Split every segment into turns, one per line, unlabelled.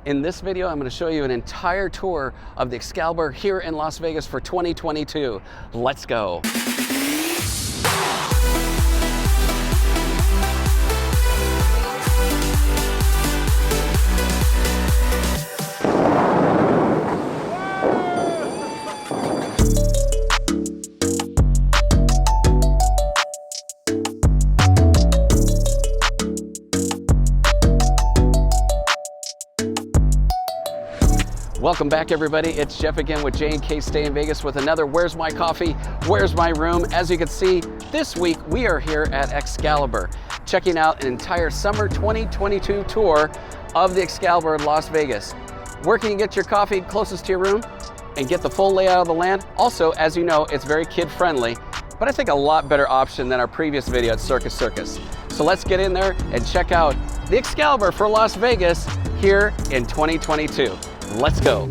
In this video, I'm going to show you an entire tour of the Excalibur here in Las Vegas for 2022. Let's go. Welcome back, everybody. It's Jeff again with jkstayinvegas with another Where's My Coffee, Where's My Room? As you can see, this week we are here at Excalibur, checking out an entire summer 2022 tour of the Excalibur Las Vegas. Where can you get your coffee closest to your room and get the full layout of the land? Also, as you know, it's very kid-friendly, but I think a lot better option than our previous video at Circus Circus. So let's get in there and check out the Excalibur for Las Vegas here in 2022. Let's go.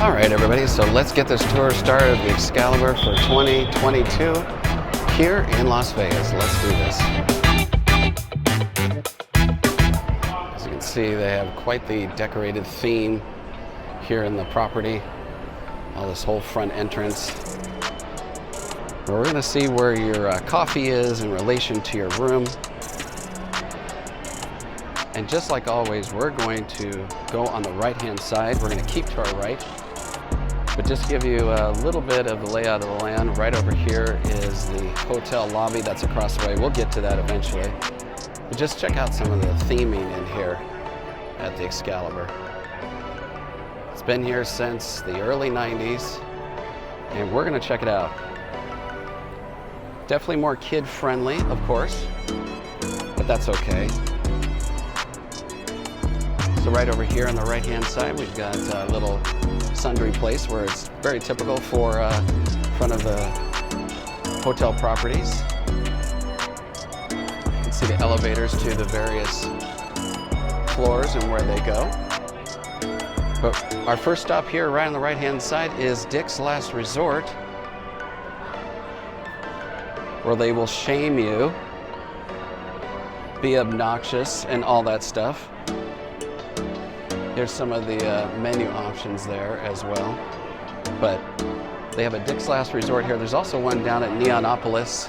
All right, everybody, so let's get this tour started of the Excalibur for 2022 here in Las Vegas. Let's do this. As you can see, they have quite the decorated theme here in the property. All this whole front entrance. We're going to see where your coffee is in relation to your room. And just like always, we're going to go on the right-hand side. We're going to keep to our right. But just give you a little bit of the layout of the land. Right over here is the hotel lobby that's across the way. We'll get to that eventually. But just check out some of the theming in here at the Excalibur. It's been here since the early 90s, and we're going to check it out. Definitely more kid-friendly, of course, but that's okay. So right over here on the right-hand side, we've got a little sundry place where it's very typical for front of the hotel properties. You can see the elevators to the various floors and where they go. But our first stop here, right on the right-hand side, is Dick's Last Resort, where they will shame you, be obnoxious, and all that stuff. Here's some of the menu options there as well. But they have a Dick's Last Resort here. There's also one down at Neonopolis,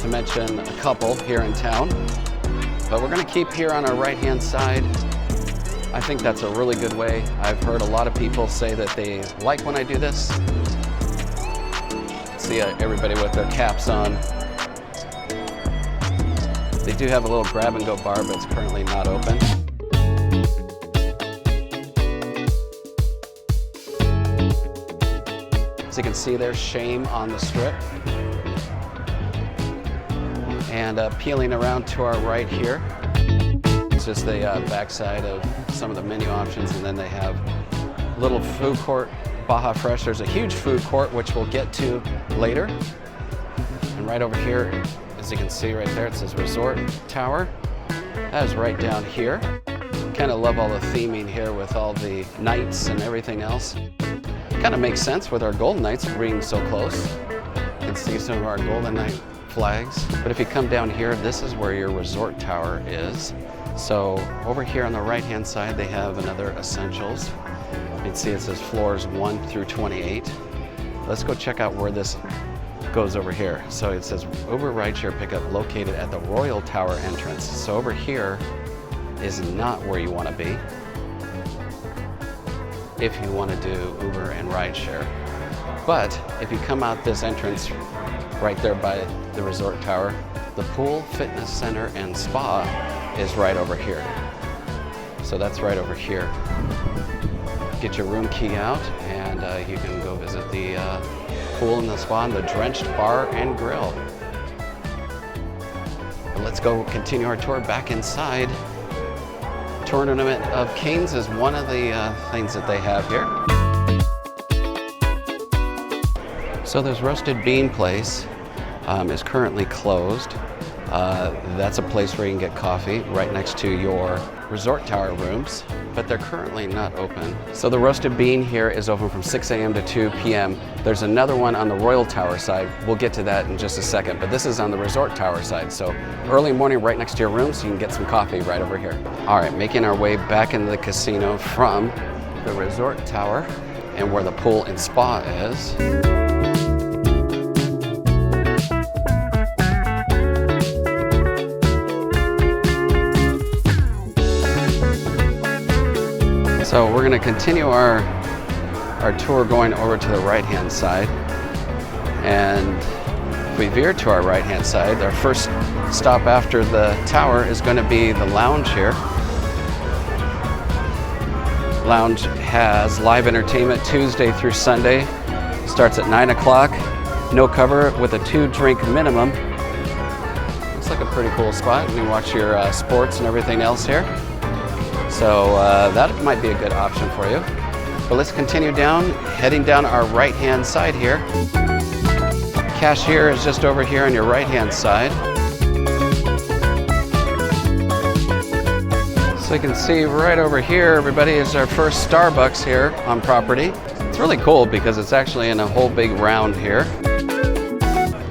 to mention a couple here in town. But we're gonna keep here on our right-hand side. I think that's a really good way. I've heard a lot of people say that they like when I do this. See everybody with their caps on. They do have a little grab-and-go bar, but it's currently not open. As you can see, there's Shame on the Strip. And peeling around to our right here, it's just the backside of some of the menu options, and then they have a little food court. Baja Fresh. There's a huge food court, which we'll get to later. And right over here, as you can see right there, it says Resort Tower. That is right down here. Kind of love all the theming here with all the knights and everything else. Kind of makes sense with our Golden Knights being so close. You can see some of our Golden Knight flags. But if you come down here, this is where your Resort Tower is. So over here on the right-hand side, they have another Essentials. You can see it says floors 1 through 28. Let's go check out where this goes over here. So it says Uber rideshare pickup located at the Royal Tower entrance. So over here is not where you want to be if you want to do Uber and rideshare. But if you come out this entrance right there by the Resort Tower, the pool, fitness center, and spa is right over here. So that's right over here. Get your room key out, and you can go visit the pool and the spa and the Drenched Bar and Grill. But let's go continue our tour back inside. Tournament of Kings is one of the things that they have here. So this Roasted Bean place is currently closed. That's a place where you can get coffee right next to your resort tower rooms, but they're currently not open. So the Roasted Bean here is open from 6 a.m. to 2 p.m. There's another one on the Royal Tower side. We'll get to that in just a second, but this is on the resort tower side. So early morning right next to your room, so you can get some coffee right over here. All right, making our way back into the casino from the resort tower and where the pool and spa is. So we're going to continue our tour going over to the right-hand side. And if we veer to our right-hand side, our first stop after the tower is going to be the lounge here. Lounge has live entertainment Tuesday through Sunday. Starts at 9 o'clock. No cover with a 2-drink minimum. Looks like a pretty cool spot. You can watch your sports and everything else here. So that might be a good option for you. But let's continue down, heading down our right-hand side here. Cashier is just over here on your right-hand side. So you can see right over here, everybody, is our first Starbucks here on property. It's really cool because it's actually in a whole big round here.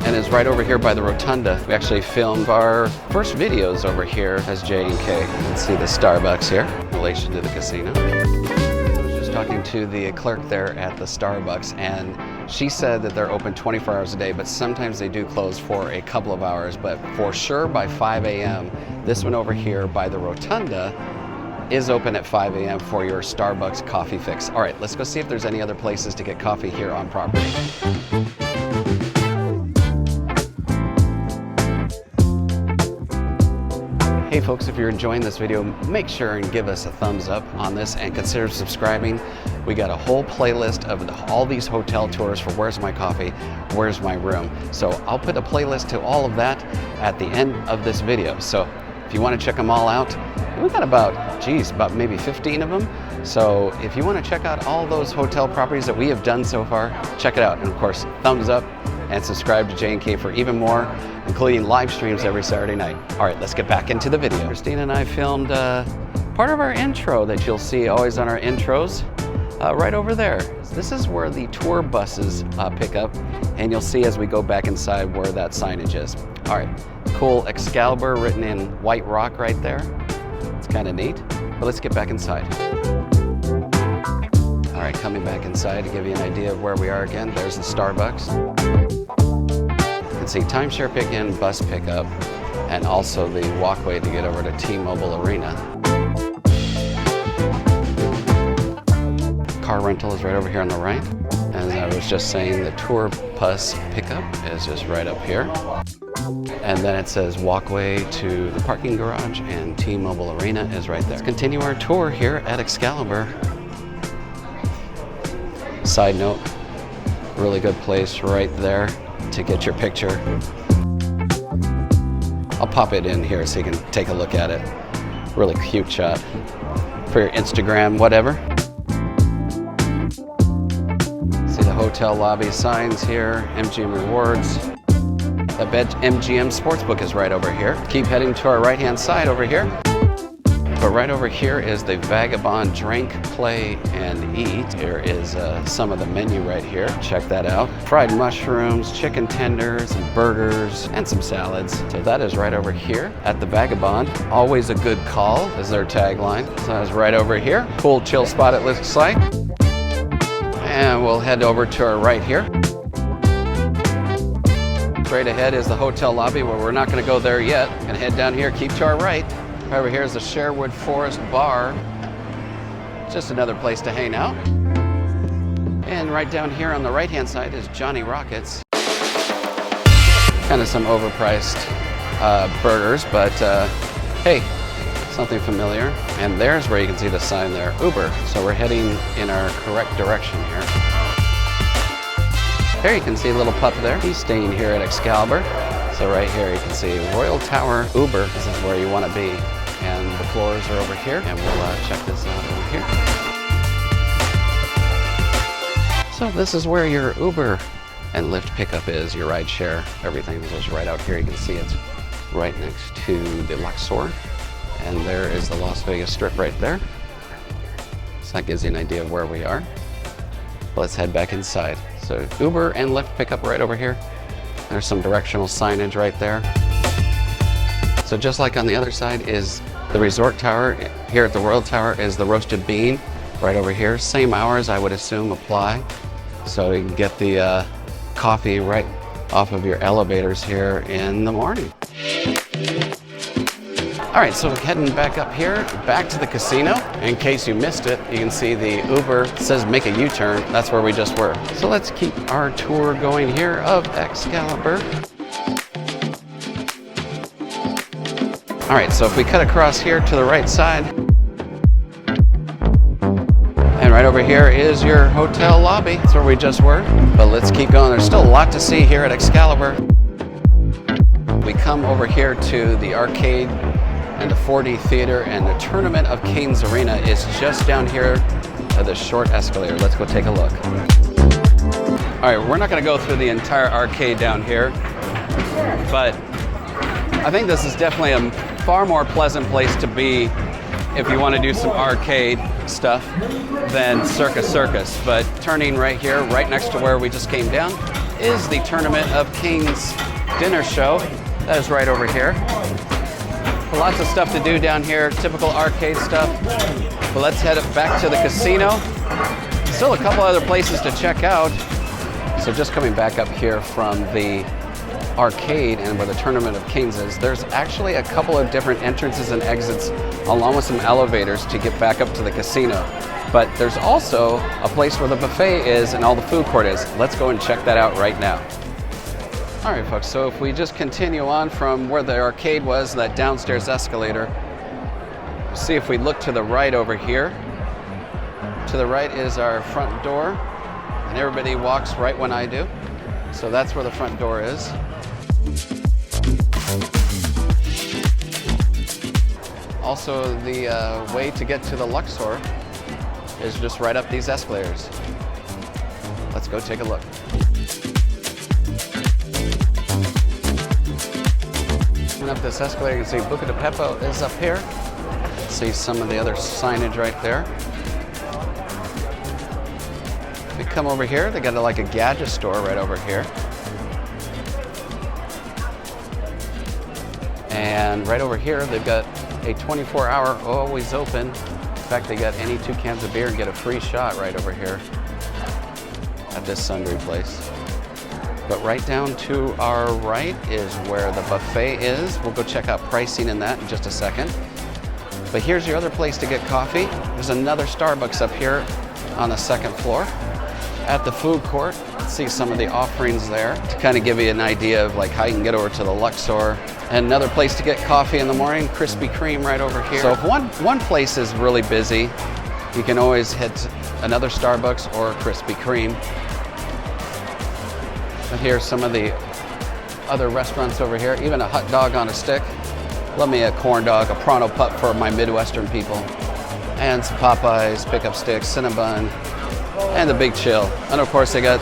And is right over here by the rotunda. We actually filmed our first videos over here as J&K. You can see the Starbucks here in relation to the casino. I was just talking to the clerk there at the Starbucks, and she said that they're open 24 hours a day, but sometimes they do close for a couple of hours, but for sure by 5 a.m. This one over here by the rotunda is open at 5 a.m. for your Starbucks coffee fix. All right, let's go see if there's any other places to get coffee here on property. Hey folks, if you're enjoying this video, make sure and give us a thumbs up on this and consider subscribing. We got a whole playlist of all these hotel tours for Where's My Coffee, Where's My Room. So I'll put a playlist to all of that at the end of this video. So if you want to check them all out, we've got about maybe 15 of them. So if you want to check out all those hotel properties that we have done so far, check it out. And of course, thumbs up and subscribe to J&K for even more, including live streams every Saturday night. All right, let's get back into the video. Christina and I filmed part of our intro that you'll see always on our intros right over there. This is where the tour buses pick up, and you'll see as we go back inside where that signage is. All right, cool Excalibur written in white rock right there. It's kind of neat, but let's get back inside. All right, coming back inside to give you an idea of where we are again. There's the Starbucks. You can see timeshare pick-in, bus pickup, and also the walkway to get over to T-Mobile Arena. Car rental is right over here on the right. As I was just saying, the tour bus pickup is just right up here. And then it says walkway to the parking garage, and T-Mobile Arena is right there. Let's continue our tour here at Excalibur. Side note, really good place right there to get your picture. I'll pop it in here so you can take a look at it. Really cute shot for your Instagram, whatever. See the hotel lobby signs here, MGM Rewards. The MGM Sportsbook is right over here. Keep heading to our right-hand side over here. But right over here is the Vagabond Drink, Play, and Eat. There is some of the menu right here. Check that out. Fried mushrooms, chicken tenders, and burgers, and some salads. So that is right over here at the Vagabond. Always a good call is their tagline. So that's right over here. Cool chill spot it looks like. And we'll head over to our right here. Straight ahead is the hotel lobby, where we're not going to go there yet. Gonna head down here, keep to our right. Over here is the Sherwood Forest Bar. Just another place to hang out. And right down here on the right-hand side is Johnny Rockets. Kind of some overpriced burgers, but hey, something familiar. And there's where you can see the sign there, Uber. So we're heading in our correct direction here. There you can see a little pup there. He's staying here at Excalibur. So right here you can see Royal Tower Uber. This is where you want to be. And the floors are over here, and we'll check this out over here. So this is where your Uber and Lyft pickup is, your ride share. Everything is right out here. You can see it's right next to the Luxor. And there is the Las Vegas Strip right there. So that gives you an idea of where we are. Let's head back inside. So Uber and Lyft pickup right over here. There's some directional signage right there. So just like on the other side is the resort tower, here at the Royal Tower is the roasted bean right over here. Same hours, I would assume, apply. So you can get the coffee right off of your elevators here in the morning. All right, so heading back up here, back to the casino. In case you missed it, you can see the Uber says make a U-turn. That's where we just were. So let's keep our tour going here of Excalibur. All right, so if we cut across here to the right side, and right over here is your hotel lobby. That's where we just were. But let's keep going. There's still a lot to see here at Excalibur. We come over here to the arcade and the 4D Theater, and the Tournament of Kings Arena is just down here at the short escalator. Let's go take a look. All right, we're not gonna go through the entire arcade down here, but I think this is definitely a far more pleasant place to be if you want to do some arcade stuff than Circus Circus. But turning right here, right next to where we just came down, is the Tournament of Kings dinner show. That is right over here. Lots of stuff to do down here, typical arcade stuff. But let's head back to the casino. Still a couple other places to check out. So just coming back up here from the arcade and where the Tournament of Kings is, there's actually a couple of different entrances and exits along with some elevators to get back up to the casino. But there's also a place where the buffet is and all the food court is. Let's go and check that out right now. All right, folks, so if we just continue on from where the arcade was, that downstairs escalator, see if we look to the right over here. To the right is our front door, and everybody walks right when I do. So that's where the front door is. Also, the way to get to the Luxor is just right up these escalators. Let's go take a look. Up this escalator, you can see Buca di Beppo is up here. See some of the other signage right there. We come over here, they got like a gadget store right over here. And right over here, they've got a 24-hour always open. In fact, they got any 2 cans of beer and get a free shot right over here at this sundry place. But right down to our right is where the buffet is. We'll go check out pricing in that in just a second. But here's your other place to get coffee. There's another Starbucks up here on the second floor. At the food court, let's see some of the offerings there to kind of give you an idea of like how you can get over to the Luxor. And another place to get coffee in the morning, Krispy Kreme right over here. So if one place is really busy, you can always head to another Starbucks or Krispy Kreme. And here's some of the other restaurants over here, even a hot dog on a stick. Love me a corn dog, a Pronto Pup for my Midwestern people. And some Popeyes, pickup sticks, Cinnabon, and the Big Chill. And of course they got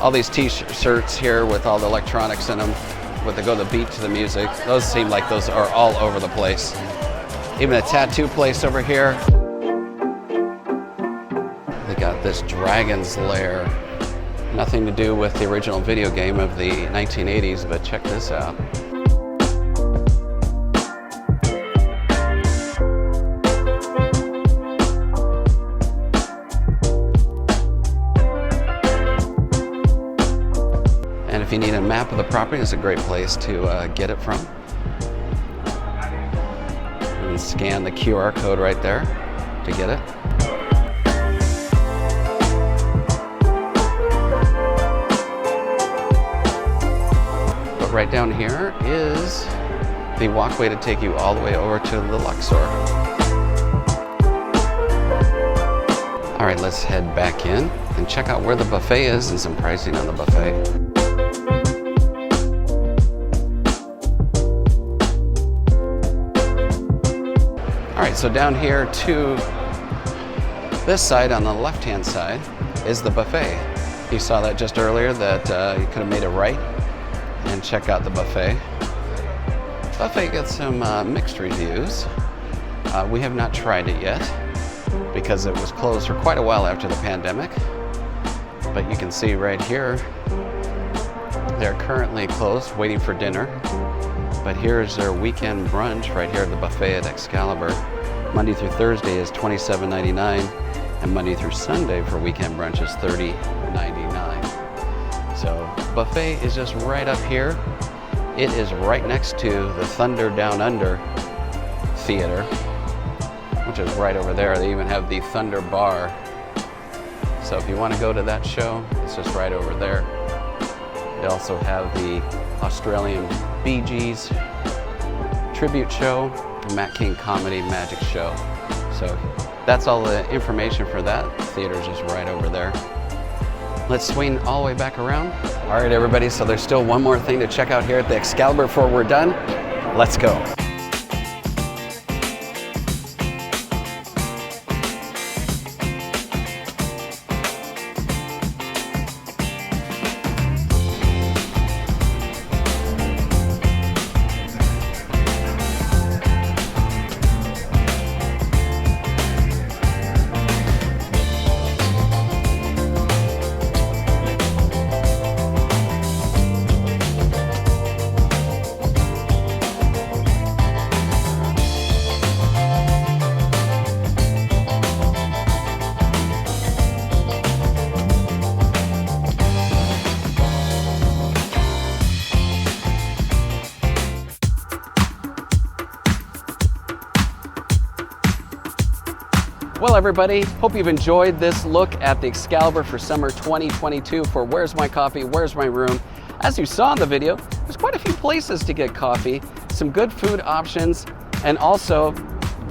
all these t-shirts here with all the electronics in them, with the beat to the music. Those seem like those are all over the place. Even a tattoo place over here. They got this Dragon's Lair. Nothing to do with the original video game of the 1980s, but check this out. And if you need a map of the property, it's a great place to get it from. You can scan the QR code right there to get it. Right down here is the walkway to take you all the way over to the Luxor. All right, let's head back in and check out where the buffet is and some pricing on the buffet. All right, so down here to this side on the left-hand side is the buffet. You saw that just earlier that you could have made a right and check out the buffet. Buffet gets some mixed reviews. We have not tried it yet because it was closed for quite a while after the pandemic. But you can see right here, they're currently closed, waiting for dinner. But here's their weekend brunch right here at the buffet at Excalibur. Monday through Thursday is $27.99, and Monday through Sunday for weekend brunch is $30.99. So buffet is just right up here. It is right next to the Thunder Down Under Theater, which is right over there. They even have the Thunder Bar. So if you want to go to that show, it's just right over there. They also have the Australian Bee Gees tribute show, the Matt King Comedy Magic Show. So that's all the information for that. The theater is just right over there. Let's swing all the way back around. All right, everybody, so there's still one more thing to check out here at the Excalibur before we're done. Let's go. Well, everybody, hope you've enjoyed this look at the Excalibur for summer 2022 for Where's My Coffee, Where's My Room. As you saw in the video, there's quite a few places to get coffee, some good food options, and also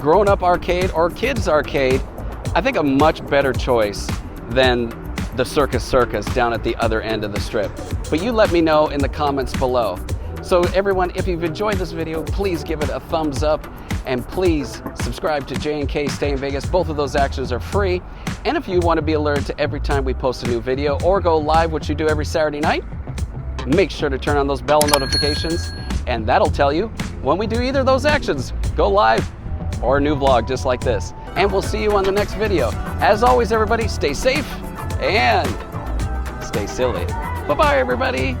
grown-up arcade or kids arcade. I think a much better choice than the Circus down at the other end of the strip. But you let me know in the comments below. So everyone, if you've enjoyed this video, please give it a thumbs up. And please subscribe to J&K Stay in Vegas. Both of those actions are free. And if you want to be alerted to every time we post a new video or go live, which you do every Saturday night, make sure to turn on those bell notifications, and that'll tell you when we do either of those actions, go live or a new vlog just like this. And we'll see you on the next video. As always, everybody, stay safe and stay silly. Bye-bye, everybody.